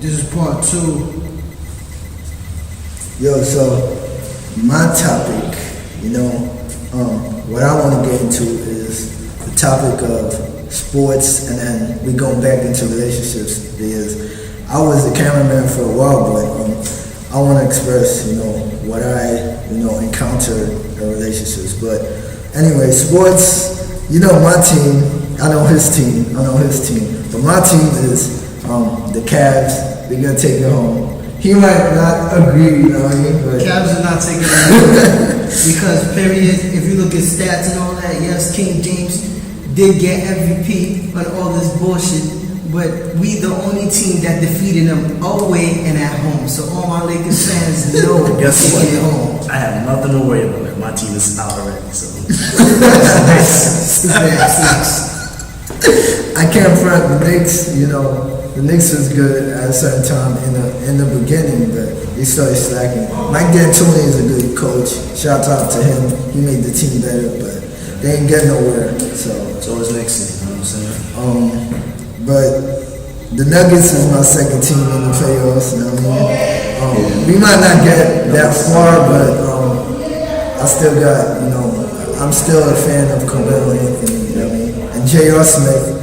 This is part 2. Yo, so my topic, what I want to get into is the topic of sports, and then we going back into relationships. Because I was a cameraman for a while, but I want to express, what I, encountered in relationships. But anyway, sports, my team, I know his team, but my team is the Cavs. They're gonna take it home. He might not agree, but Cavs are not taking it because period. If you look at stats and all that, yes, King James did get MVP on all this bullshit, but we the only team that defeated them away and at home. So all my Lakers fans know guess what? taking it home. I have nothing to worry about. My team is out already, so. I can't front the Knicks. The Knicks was good at a certain time in the beginning, but they started slacking. Mike D'Antoni is a good coach. Shout out to him. He made the team better, but they ain't get nowhere. So it's next season, you know what I'm saying? But the Nuggets is my second team in the playoffs. We might not get that far, but I still got, I'm still a fan of Carmelo Anthony, and J.R. Smith.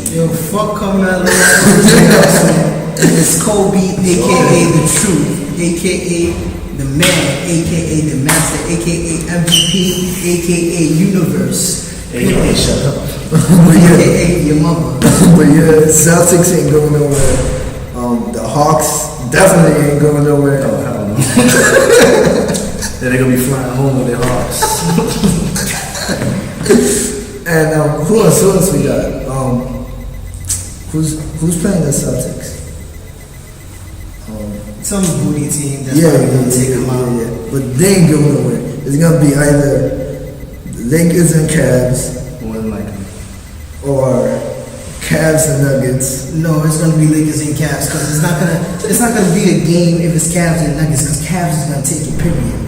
Yo, fuck Carmelo. It's Kobe, aka the truth, aka the man, aka the master, aka MVP, aka universe, aka shut up, aka your mother. But yeah, Celtics ain't going nowhere. The Hawks definitely ain't going nowhere. Oh, hell no. Then they're gonna be flying home with their Hawks. And who else we got? Who's playing the Celtics? Some booty team that's gonna take them out. Yeah. But they ain't going nowhere. It's gonna be either Lakers and Cavs, More than likely. or Cavs and Nuggets. No, it's gonna be Lakers and Cavs because it's not gonna be a game if it's Cavs and Nuggets because Cavs is gonna take it. Period.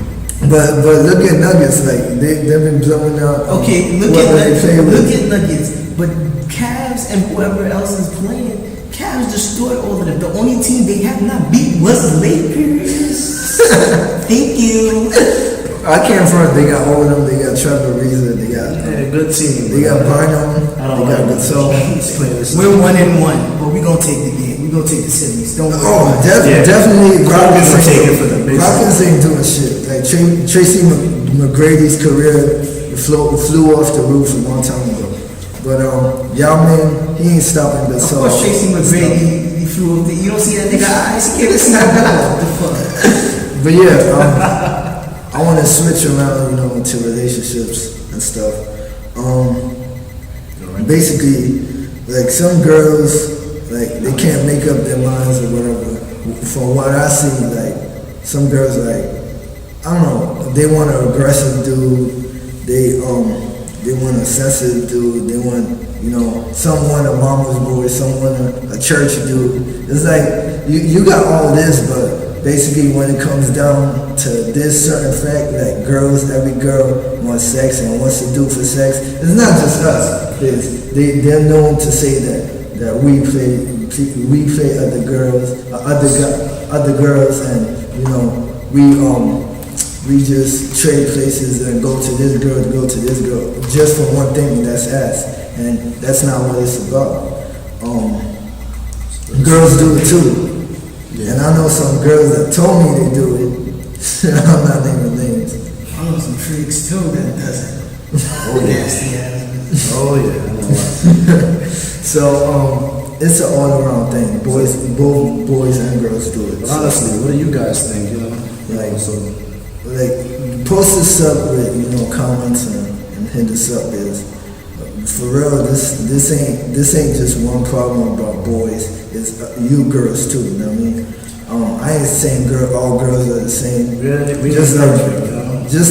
But look at Nuggets, like they've been blowing out. Okay, look at Nuggets, but Cavs and whoever else is playing, Cavs destroyed all of them. The only team they have not beat was the Lakers. Thank you. I can't front. They got all of them. They got Trevor Ariza. They got good team. They got Barnum. They got Gasol. We're 1-1, but we gonna take the game. We gonna take the series. Don't worry. Oh, definitely. Rockets ain't doing shit. Like Tracy McGrady's career flew off the roof a long time ago. But Yao Ming, he ain't stopping Gasol. Of course, Tracy McGrady, he flew off the. You don't see that nigga eyes? He can't snap that off the fuck. But yeah, I want to switch around, to relationships and stuff. Basically, like some girls, like they can't make up their minds or whatever. From what I see, like some girls, like I don't know, they want an aggressive dude. They want a sensitive dude. They want, someone a mama's boy, someone a church dude. It's like you got all this, but basically when it comes down to this certain fact, like every girl wants sex and wants to do for sex. It's not just us. They're known to say that we play other girls, and we just trade places and go to this girl just for one thing, that's ass, and that's not what it's about. Girls do it too. And I know some girls that told me they do it. I'm not naming names. I know some freaks too that does it. Oh yeah. Oh yeah. I know what. So it's an all around thing. Both boys and girls do it. Honestly, what do you guys think? Like post this up with comments and hit us up. Is for real. This ain't just one problem about boys. It's you girls too. You know what I mean? I ain't saying all girls are the same. Really? Just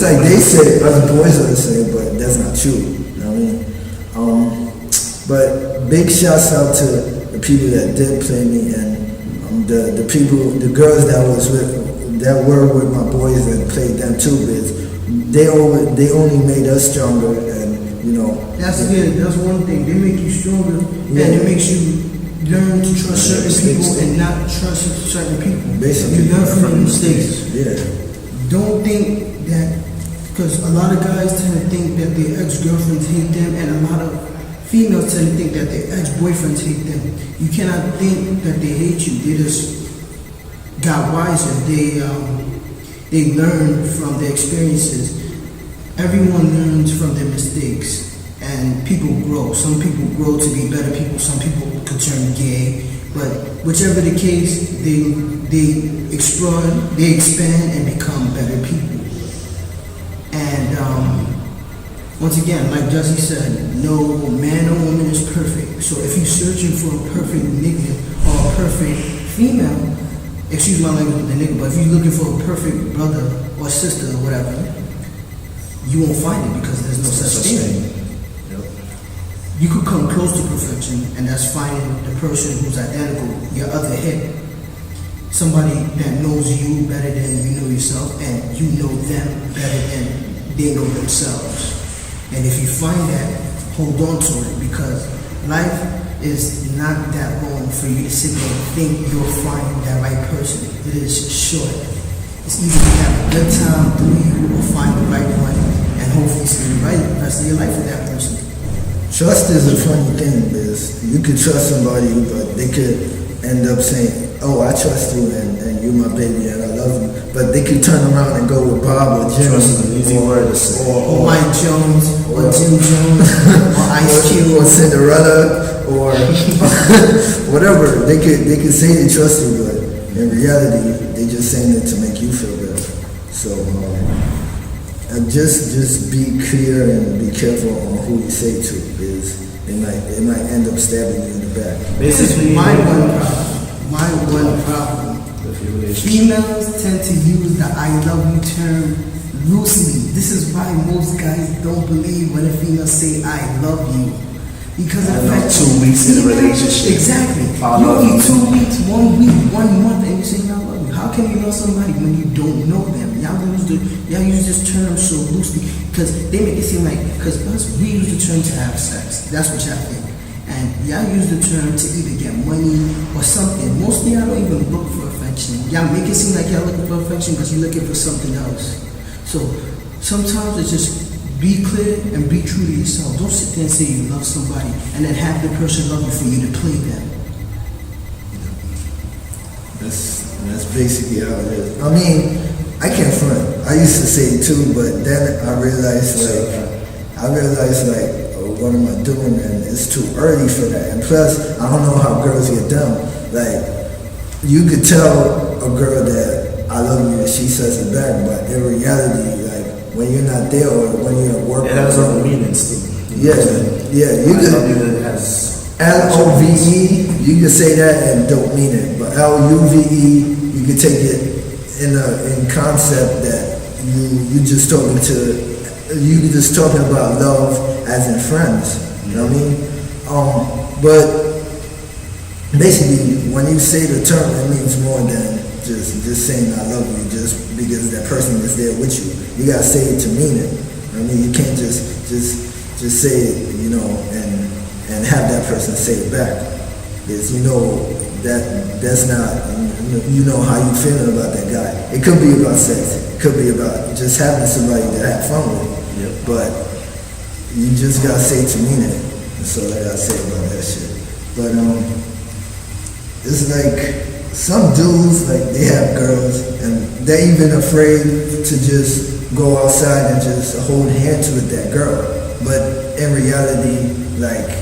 like they say other boys are the same, but that's not true. You know what I mean? But big shouts out to the people that did play me, and the girls that were with my boys and played them too. They only made us stronger, and That's good. That's one thing. They make you stronger, and it makes you learn to trust certain people and not trust certain people. Basically, You learn from your mistakes. Yeah. Don't think that, because a lot of guys tend to think that their ex-girlfriends hate them, and a lot of females tend to think that their ex-boyfriends hate them. You cannot think that they hate you. They just got wiser. They learned from their experiences. Everyone learns from their mistakes, and people grow. Some people grow to be better people. Some people could turn gay. But whichever the case, they explore, they expand and become better people. And once again, like Jesse said, no man or woman is perfect. So if you're searching for a perfect nigga or a perfect female, excuse my language with the nigga, but if you're looking for a perfect brother or sister or whatever, you won't find it because there's no such thing. You could come close to perfection, and that's finding the person who's identical, your other hip. Somebody that knows you better than you know yourself, and you know them better than they know themselves. And if you find that, hold on to it, because life is not that long for you to sit there and think you'll find that right person. It is short. It's either you have a good time through you or find the right one, and hopefully spend the right rest of your life with that person. Trust is a funny thing, because you could trust somebody, but they could end up saying, oh, I trust you, and you're my baby, and I love you. But they could turn around and go with Bob or Jim. Trust is an easy word to say. Or Mike Jones, or Jim Jones, or Ice Cube, or Cinderella, or whatever. They could say they trust you, but in reality, they just saying it to make you feel better. So, and just be clear and be careful on who you say to, because it might end up stabbing you in the back. Basically, my one problem. Females tend to use the I love you term loosely. This is why most guys don't believe when a female say I love you. Because of that 2 weeks in a relationship. Exactly. I You love only you. 2 weeks, 1 week, 1 month, and you say I love you. How can you love somebody when you don't know them? Y'all use this term so loosely because they make it seem like, because us, we use the term to have sex. That's what y'all think. And y'all use the term to either get money or something. Mostly y'all don't even look for affection. Y'all make it seem like y'all looking for affection because you're looking for something else. So sometimes it's just be clear and be true to yourself. Don't sit there and say you love somebody and then have the person love you for you to play them. That's basically how it is. I mean, I can't front. I used to say it too, but then I realized what am I doing? And it's too early for that. And plus, I don't know how girls get down. Like, you could tell a girl that I love you and she says it back, but in reality, like, when you're not there or when you're at work, it has other meanings too. Yeah. You could has LOVE, you can say that and don't mean it, but LUVE, you can take it in concept that you just talking about love as in friends. You know what I mean? But basically, when you say the term, it means more than just saying I love you just because that person is there with you. You gotta say it to mean it. I mean, you can't just say it, you know, and have that person say it back, because you know that's not, you know how you feeling about that guy. It could be about sex. It could be about just having somebody to have fun with. Yep. But you just gotta say it to mean it. That's all I gotta say about that shit. But it's like some dudes, like, they have girls and they're even afraid to just go outside and just hold hands with that girl. But in reality, like,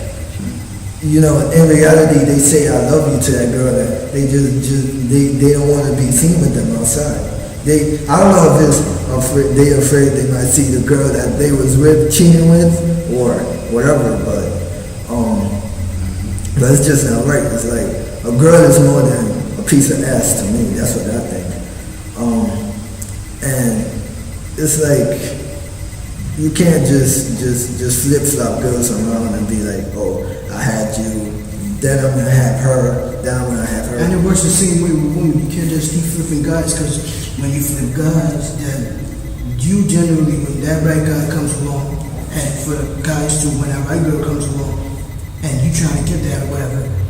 you know, in reality, they say I love you to that girl that they they don't want to be seen with them outside. I don't know if it's they afraid they might see the girl that they was with cheating with or whatever, but it's just not right. It's like a girl is more than a piece of ass to me. That's what I think. And it's like you can't just flip flop girls around and be like, oh, I had you, then I'm gonna have her, then I'm gonna have her. And it works the same way with women. You can't just keep flipping guys, because when you flip guys, then you generally, when that right guy comes along, and for guys too, when that right girl comes along, and you trying to get that or whatever,